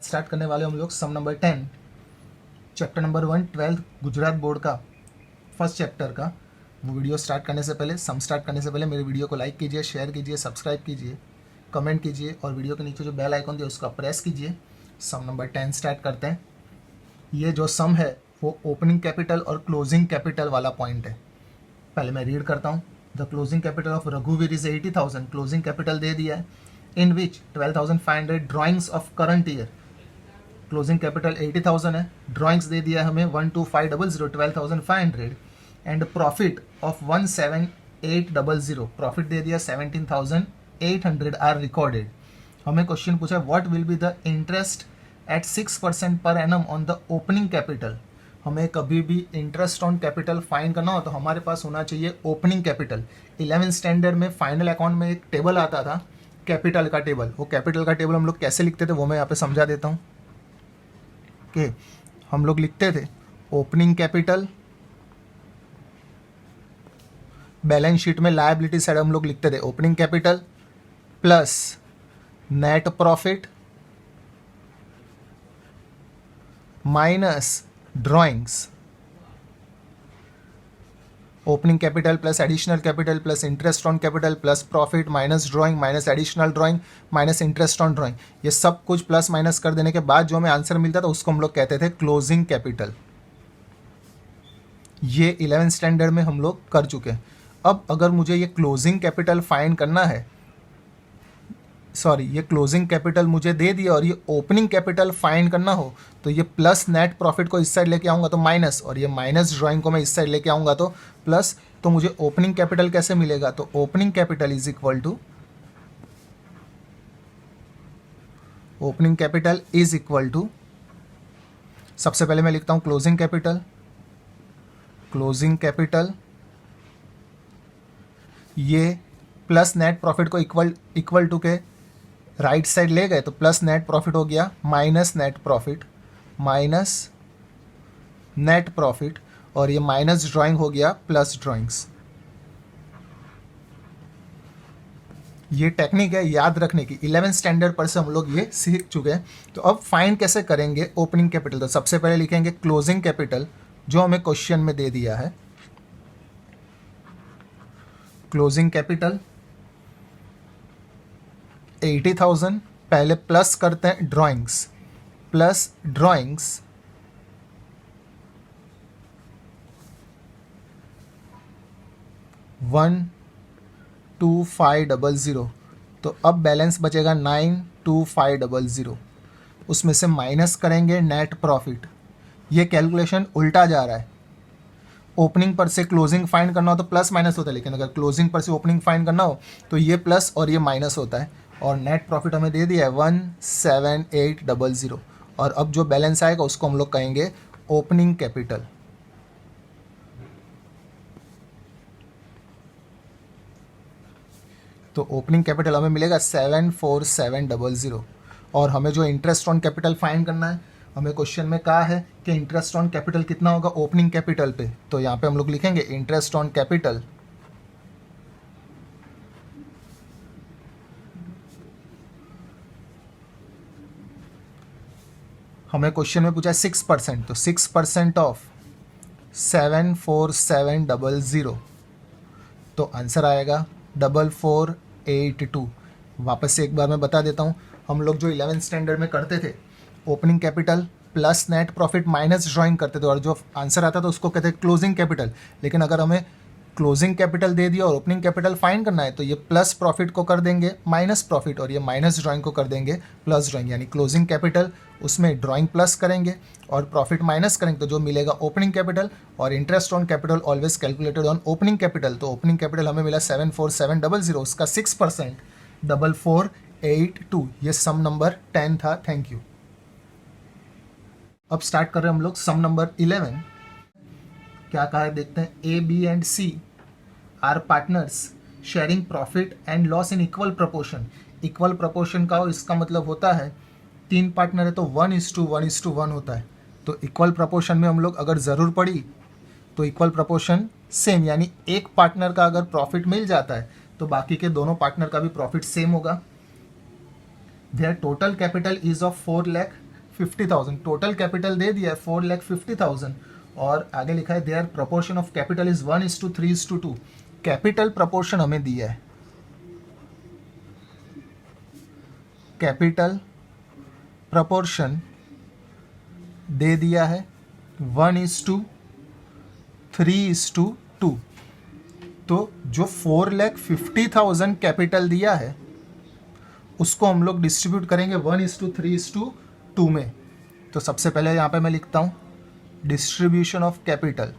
Start करने वाले हम लोग sum number 10 chapter number 1 12th Gujarat board का फर्स्ट चैप्टर का। वो वीडियो स्टार्ट करने से पहले सम स्टार्ट करने से पहले मेरे वीडियो को लाइक कीजिए, शेयर कीजिए, सब्सक्राइब कीजिए, कमेंट कीजिए और वीडियो के नीचे जो बेल आइकन दिया उसका प्रेस कीजिए। सम नंबर 10 स्टार्ट करते हैं। ये जो सम है वो ओपनिंग कैपिटल और क्लोजिंग कैपिटल वाला पॉइंट है। पहले मैं रीड करता हूँ। द क्लोजिंग कैपिटल ऑफ रघुवीर इज 80,000। क्लोजिंग कैपिटल दे दिया है, इन विच 12,500 drawings of current year. Closing capital 80,000 है, ड्राइंग्स दे दिया है हमें 12500 12,500 एंड प्रॉफिट ऑफ 17800 प्रॉफिट दे दिया 17,800 आर रिकॉर्डेड। हमें क्वेश्चन पूछा what will be the interest eight 6% per annum on the opening capital. हमें कभी भी इंटरेस्ट ऑन कैपिटल फाइंड करना हो तो हमारे पास होना चाहिए ओपनिंग कैपिटल। 11th स्टैंडर्ड में फाइनल अकाउंट में एक टेबल आता था कैपिटल का टेबल। वो कैपिटल का टेबल हम लोग कैसे लिखते थे वो मैं यहाँ पे समझा देता हूँ कि हम लोग लिखते थे ओपनिंग कैपिटल, बैलेंस शीट में लायबिलिटी साइड हम लोग लिखते थे opening capital plus net profit minus drawings. Opening capital plus additional capital plus interest on capital plus profit minus drawing minus additional drawing minus interest on drawing. ये सब कुछ plus minus कर देने के बाद जो हमें आंसर मिलता था उसको हम लोग कहते थे क्लोजिंग कैपिटल। ये 11th स्टैंडर्ड में हम लोग कर चुके हैं। अब अगर मुझे ये क्लोजिंग कैपिटल फाइंड करना है, ये क्लोजिंग कैपिटल मुझे दे दिया और ये ओपनिंग कैपिटल फाइंड करना हो तो ये प्लस नेट प्रॉफिट को इस साइड लेके आऊँगा तो माइनस, और ये माइनस ड्राइंग को मैं इस साइड लेके आऊँगा तो प्लस। तो मुझे ओपनिंग कैपिटल कैसे मिलेगा? तो opening capital is equal to सबसे पहले मैं लिखता हूँ क्लोजिंग कैपिटल ये प्लस नेट प्रॉफिट को इक्वल टू के राइट साइड ले गए तो प्लस नेट प्रॉफिट हो गया माइनस नेट प्रॉफिट और ये माइनस ड्राइंग हो गया प्लस ड्राइंग्स। ये टेक्निक है याद रखने की, 11th स्टैंडर्ड पर से हम लोग ये सीख चुके हैं। तो अब फाइंड कैसे करेंगे ओपनिंग कैपिटल? तो सबसे पहले लिखेंगे क्लोजिंग कैपिटल जो हमें क्वेश्चन में दे दिया है। क्लोजिंग कैपिटल 80,000, पहले प्लस करते हैं ड्राइंग्स, प्लस ड्राइंग्स 12500। तो अब बैलेंस बचेगा 92500, उसमें से माइनस करेंगे नेट प्रॉफिट। ये कैलकुलेशन उल्टा जा रहा है, ओपनिंग पर से क्लोजिंग फाइंड करना हो तो प्लस माइनस होता है, लेकिन अगर क्लोजिंग पर से ओपनिंग फाइंड करना हो तो ये प्लस और ये माइनस होता है। और नेट प्रॉफिट हमें दे दिया है 17800 और अब जो बैलेंस आएगा उसको हम लोग कहेंगे ओपनिंग कैपिटल। तो ओपनिंग कैपिटल हमें मिलेगा 74700 और हमें जो इंटरेस्ट ऑन कैपिटल फाइंड करना है, हमें क्वेश्चन में कहा है कि इंटरेस्ट ऑन कैपिटल कितना होगा ओपनिंग कैपिटल पे। तो यहाँ पे हम लोग लिखेंगे इंटरेस्ट ऑन कैपिटल हमें क्वेश्चन में पूछा 6%, तो 6% ऑफ 74700 तो आंसर आएगा 4482। वापस से एक बार मैं बता देता हूँ, हम लोग जो 11th स्टैंडर्ड में करते थे opening capital plus net profit minus drawing करते थे और जो आंसर आता था उसको कहते हैं क्लोजिंग कैपिटल। लेकिन अगर हमें क्लोजिंग कैपिटल दे दिया और ओपनिंग कैपिटल फाइंड करना है तो ये प्लस प्रॉफिट को कर देंगे माइनस प्रॉफिट और ये माइनस ड्राइंग को कर देंगे प्लस ड्राइंग। यानी क्लोजिंग कैपिटल उसमें ड्राइंग प्लस करेंगे और प्रॉफिट माइनस करेंगे तो जो मिलेगा ओपनिंग कैपिटल। और interest on capital always calculated on opening capital. तो ओपनिंग कैपिटल हमें मिला 74700, उसका 6% 4482। ये सम नंबर 10 था। Thank you. अब स्टार्ट कर रहे हैं हम लोग सम नंबर 11। क्या कहा है देखते हैं। A B and C are partners sharing profit and loss in equal proportion. Equal proportion का हो इसका मतलब होता है 3 पार्टनर है तो 1:1:1 होता है। तो इक्वल प्रपोर्शन में हम लोग अगर ज़रूर पड़ी तो इक्वल प्रपोर्शन सेम, यानी एक पार्टनर का अगर प्रॉफिट मिल जाता है तो बाकी के दोनों पार्टनर का भी प्रॉफिट सेम होगा। Their total capital is of 4 lakh 4,50,000, total capital दे दिया है 4,50,000 और आगे लिखा है their proportion of capital is 1:3:2। Capital proportion हमें दिया है, कैपिटल प्रपोर्शन दे दिया है 1:3:2। तो जो 4,50,000 कैपिटल दिया है उसको हम लोग डिस्ट्रीब्यूट करेंगे 1:3:2 में। तो सबसे पहले यहाँ पे मैं लिखता हूँ डिस्ट्रीब्यूशन ऑफ कैपिटल।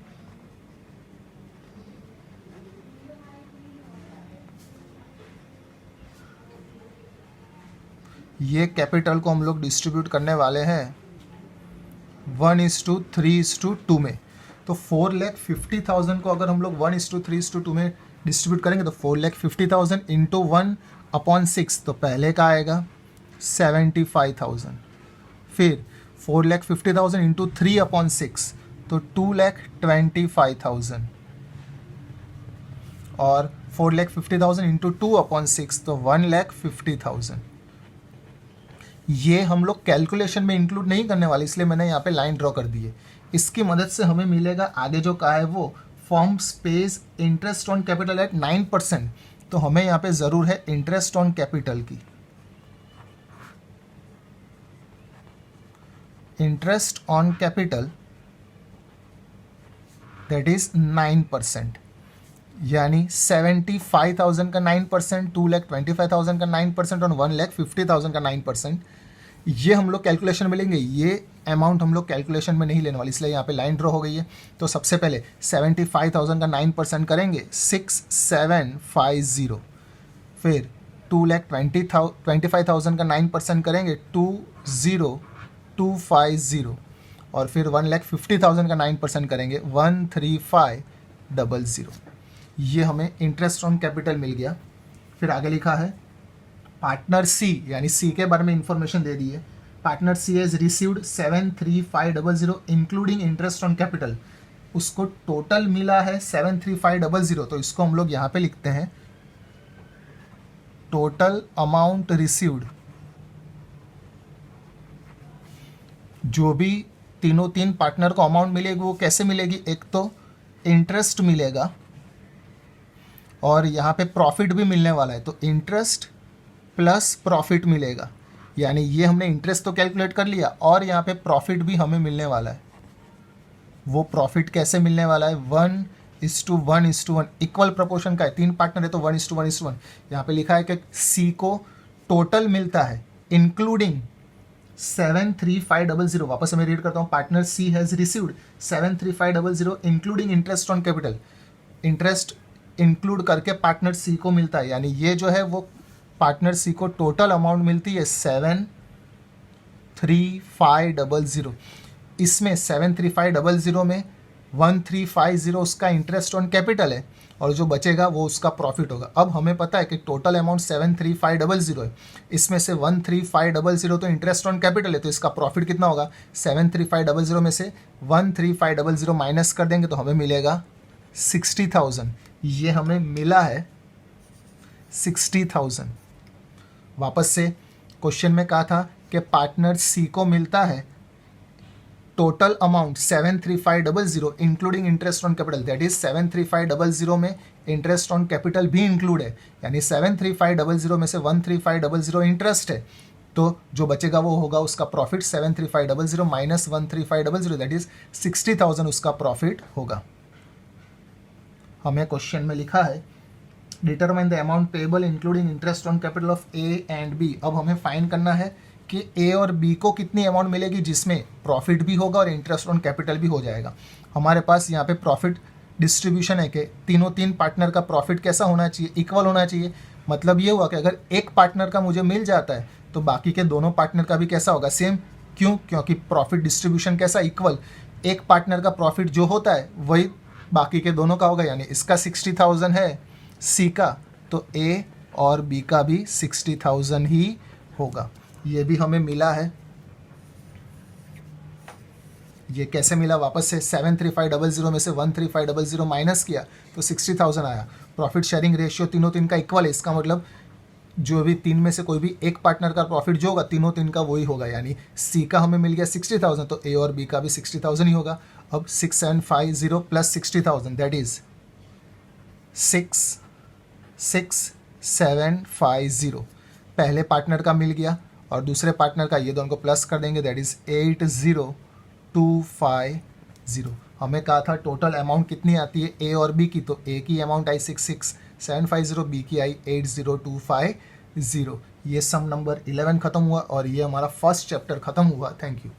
ये कैपिटल को हम लोग डिस्ट्रीब्यूट करने वाले हैं 1:3:2 में। तो 4,50,000 को अगर हम लोग 1:3:2 में डिस्ट्रीब्यूट करेंगे तो 4,50,000 इंटू 1/6, तो पहले का आएगा 75,000। फिर 4,50,000 इंटू 3/6 तो 2,25,000 और 4,50,000 इंटू 2/6 तो 1,50,000। ये हम लोग कैलकुलेशन में इंक्लूड नहीं करने वाले, इसलिए मैंने यहाँ पे लाइन ड्रॉ कर दी है। इसकी मदद से हमें मिलेगा आगे जो कहा है वो firm page interest on capital eight 9%। तो हमें यहाँ पे ज़रूर है इंटरेस्ट ऑन कैपिटल की, interest on capital that is 9%, यानी 75,000 का 9%, 2,25,000 का 9% और 1,50,000 का 9%। ये हम लोग कैलकुलेशन में लेंगे, ये अमाउंट हम लोग कैलकुलेशन में नहीं लेने वाले, इसलिए यहाँ पे लाइन ड्रॉ हो गई है। तो सबसे पहले 75,000 का 9% करेंगे 6,750। फिर 2,25,000 का 9% करेंगे 2,0,250 और फिर 1,50,000 का 9% करेंगे 1,35,00। ये हमें इंटरेस्ट ऑन कैपिटल मिल गया। फिर आगे लिखा है पार्टनर सी, यानी सी के बारे में इंफॉर्मेशन दे दी है। Partner C has received 73500 including interest on capital. उसको टोटल मिला है 73500, तो इसको हम लोग यहाँ पे लिखते हैं टोटल अमाउंट रिसीव्ड। जो भी तीन पार्टनर को अमाउंट मिलेगी वो कैसे मिलेगी, एक तो इंटरेस्ट मिलेगा और यहाँ पे प्रॉफिट भी मिलने वाला है, तो इंटरेस्ट प्लस प्रॉफिट मिलेगा। यानी ये हमने इंटरेस्ट तो कैलकुलेट कर लिया और यहाँ पे प्रॉफिट भी हमें मिलने वाला है। वो प्रॉफिट कैसे मिलने वाला है, 1:1:1 इक्वल प्रपोर्शन का है, 3 पार्टनर है तो 1:1:1। यहाँ पे लिखा है कि सी को टोटल मिलता है इंक्लूडिंग 73500। वापस से मैं रीड करता हूँ, partner C has received 73500 including interest on capital. Interest include करके पार्टनर सी को मिलता है, यानी ये जो है वो पार्टनर सी को टोटल अमाउंट मिलती है 73500। इसमें 73500 में 1350 उसका इंटरेस्ट ऑन कैपिटल है और जो बचेगा वो उसका प्रॉफिट होगा। अब हमें पता है कि टोटल अमाउंट 73500 है, इसमें से 13500 तो इंटरेस्ट ऑन कैपिटल है, तो इसका प्रॉफिट कितना होगा, 73500 में से 13500 माइनस कर देंगे तो हमें मिलेगा 60,000। ये हमें मिला है 60,000। वापस से क्वेश्चन में कहा था कि पार्टनर सी को मिलता है total amount 73500 including interest on capital, that is 73500 में इंटरेस्ट ऑन कैपिटल भी इंक्लूड है, यानी 73500 में से 13500 इंटरेस्ट है, तो जो बचेगा वो होगा उसका प्रॉफिट 73500 माइनस 13500, दैट इज 60,000 उसका प्रॉफिट होगा। हमें क्वेश्चन में लिखा है determine the amount payable including interest on capital of A and B. अब हमें फाइंड करना है कि ए और बी को कितनी अमाउंट मिलेगी जिसमें प्रॉफिट भी होगा और इंटरेस्ट ऑन कैपिटल भी हो जाएगा। हमारे पास यहाँ पे प्रॉफिट डिस्ट्रीब्यूशन है कि तीन पार्टनर का प्रॉफिट कैसा होना चाहिए, इक्वल होना चाहिए। मतलब ये हुआ कि अगर एक पार्टनर का मुझे मिल जाता है तो बाकी के दोनों पार्टनर का भी कैसा होगा, सेम। क्यों, क्योंकि प्रॉफिट डिस्ट्रीब्यूशन कैसा, इक्वल। एक पार्टनर का प्रॉफिट जो होता है वही बाकी के दोनों का होगा, यानी इसका 60,000 है सी का, तो ए और बी का भी 60,000 ही होगा। ये भी हमें मिला है। ये कैसे मिला, वापस से 73500 में से 13500 माइनस किया तो 60,000 आया। प्रॉफिट शेयरिंग रेशियो तीनों का इक्वल है, इसका मतलब जो भी तीन में से कोई भी एक पार्टनर का प्रॉफिट जो होगा तीनों तीन का वही होगा, यानी सी का हमें मिल गया 60,000 तो ए और बी का भी 60,000 ही होगा। अब 6750 प्लस 60,000 दैट इज 66750 पहले पार्टनर का मिल गया और दूसरे पार्टनर का, ये दोनों को प्लस कर देंगे दैट इज 80,250। हमें कहा था टोटल अमाउंट कितनी आती है ए और बी की, तो ए की अमाउंट आई 66750, बी की आई 80,250। ये सम नंबर 11 खत्म हुआ और ये हमारा फर्स्ट चैप्टर खत्म हुआ। Thank you.